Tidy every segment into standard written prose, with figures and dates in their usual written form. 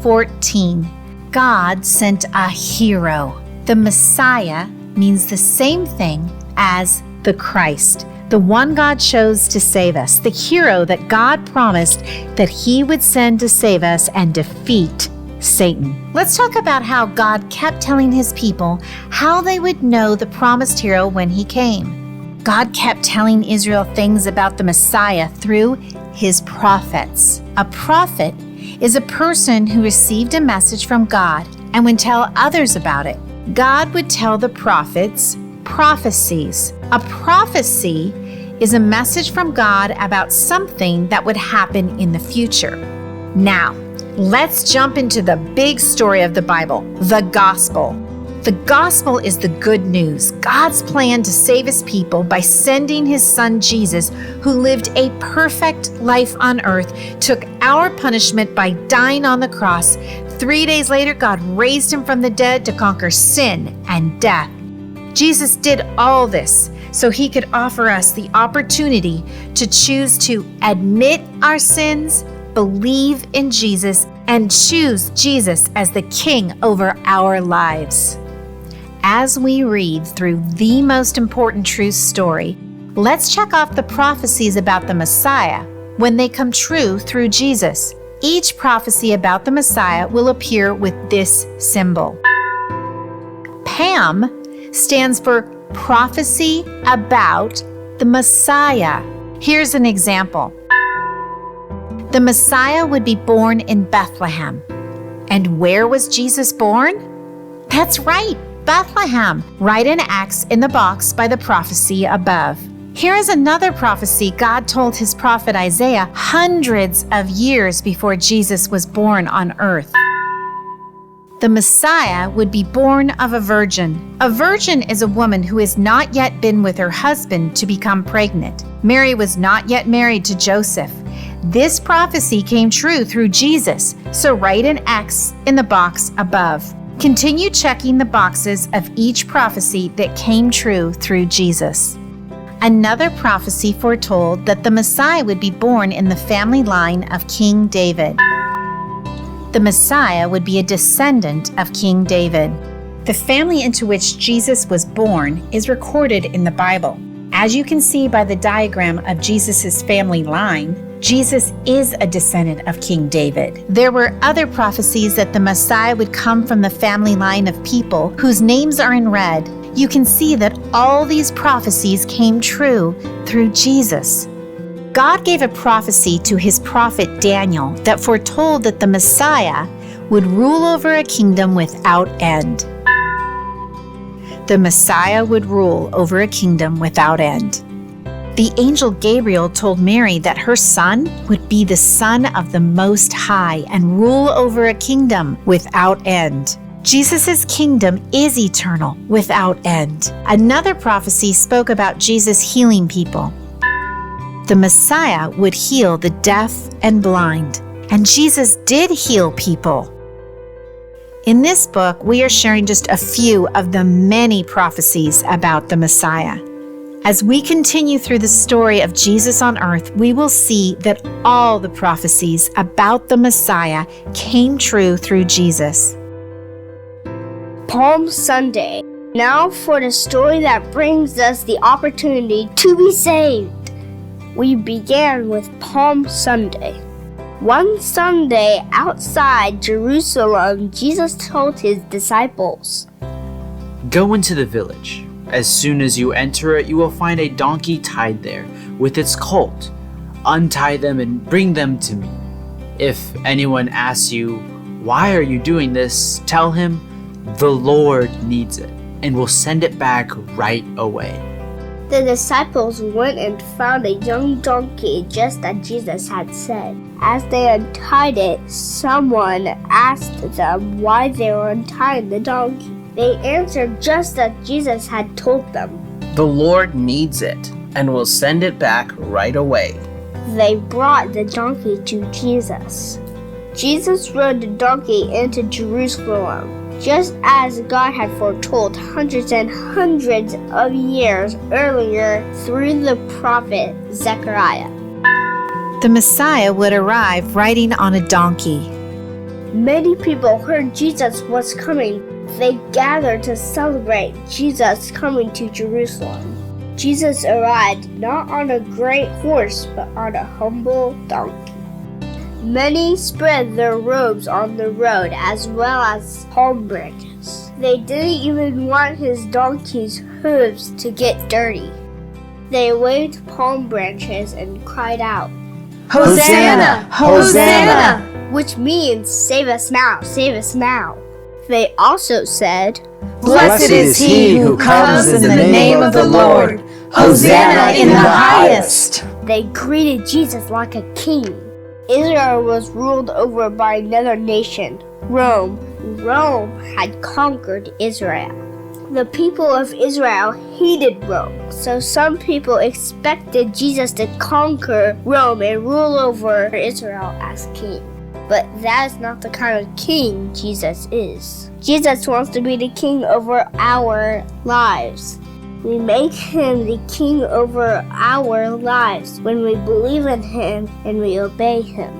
14, God sent a hero. The Messiah means the same thing as the Christ, the one God chose to save us, the hero that God promised that he would send to save us and defeat Satan. Let's talk about how God kept telling his people how they would know the promised hero when he came. God kept telling Israel things about the Messiah through his prophets. A prophet is a person who received a message from God and would tell others about it. God would tell the prophets prophecies. A prophecy is a message from God about something that would happen in the future. Now, let's jump into the big story of the Bible, the gospel. The gospel is the good news, God's plan to save his people by sending his son Jesus, who lived a perfect life on earth, took our punishment by dying on the cross. 3 days later, God raised him from the dead to conquer sin and death. Jesus did all this so he could offer us the opportunity to choose to admit our sins, believe in Jesus, and choose Jesus as the King over our lives. As we read through the most important true story, let's check off the prophecies about the Messiah when they come true through Jesus. Each prophecy about the Messiah will appear with this symbol. PAM stands for prophecy about the Messiah. Here's an example. The Messiah would be born in Bethlehem. And where was Jesus born? That's right, Bethlehem, right in X in the box by the prophecy above. Here is another prophecy God told his prophet Isaiah hundreds of years before Jesus was born on earth. The Messiah would be born of a virgin. A virgin is a woman who has not yet been with her husband to become pregnant. Mary was not yet married to Joseph. This prophecy came true through Jesus, so write an X in the box above. Continue checking the boxes of each prophecy that came true through Jesus. Another prophecy foretold that the Messiah would be born in the family line of King David. The Messiah would be a descendant of King David. The family into which Jesus was born is recorded in the Bible. As you can see by the diagram of Jesus' family line, Jesus is a descendant of King David. There were other prophecies that the Messiah would come from the family line of people whose names are in red. You can see that all these prophecies came true through Jesus. God gave a prophecy to his prophet Daniel that foretold that the Messiah would rule over a kingdom without end. The Messiah would rule over a kingdom without end. The angel Gabriel told Mary that her son would be the Son of the Most High and rule over a kingdom without end. Jesus' kingdom is eternal, without end. Another prophecy spoke about Jesus healing people. The Messiah would heal the deaf and blind, and Jesus did heal people. In this book, we are sharing just a few of the many prophecies about the Messiah. As we continue through the story of Jesus on earth, we will see that all the prophecies about the Messiah came true through Jesus. Palm Sunday. Now for the story that brings us the opportunity to be saved. We began with Palm Sunday. One Sunday outside Jerusalem, Jesus told his disciples, "Go into the village. As soon as you enter it, you will find a donkey tied there with its colt. Untie them and bring them to me. If anyone asks you, 'Why are you doing this?' tell him, 'The Lord needs it and will send it back right away.'" The disciples went and found a young donkey just as Jesus had said. As they untied it, someone asked them why they were untying the donkey. They answered just as Jesus had told them. "The Lord needs it and will send it back right away." They brought the donkey to Jesus. Jesus rode the donkey into Jerusalem, just as God had foretold hundreds and hundreds of years earlier through the prophet Zechariah. The Messiah would arrive riding on a donkey. Many people heard Jesus was coming. They gathered to celebrate Jesus coming to Jerusalem. Jesus arrived not on a great horse, but on a humble donkey. Many spread their robes on the road as well as palm branches. They didn't even want his donkey's hooves to get dirty. They waved palm branches and cried out, Hosanna! Hosanna! which means, "Save us now, save us now." They also said, Blessed is he who comes in the name of the Lord. Hosanna in the highest. They greeted Jesus like a king. Israel was ruled over by another nation, Rome. Rome had conquered Israel. The people of Israel hated Rome, so some people expected Jesus to conquer Rome and rule over Israel as king. But that is not the kind of king Jesus is. Jesus wants to be the king over our lives. We make him the king over our lives when we believe in him and we obey him.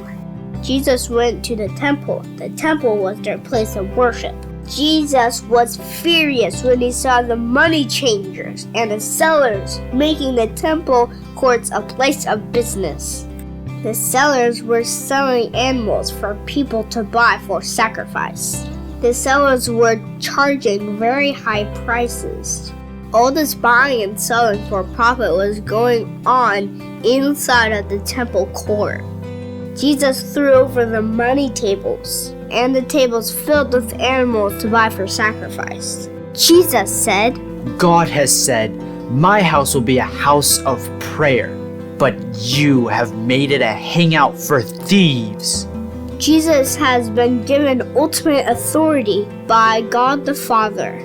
Jesus went to the temple. The temple was their place of worship. Jesus was furious when he saw the money changers and the sellers making the temple courts a place of business. The sellers were selling animals for people to buy for sacrifice. The sellers were charging very high prices. All this buying and selling for profit was going on inside of the temple court. Jesus threw over the money tables and the tables filled with animals to buy for sacrifice. Jesus said, God has said, my house will be a house of prayer, but you have made it a hangout for thieves. Jesus has been given ultimate authority by God the Father.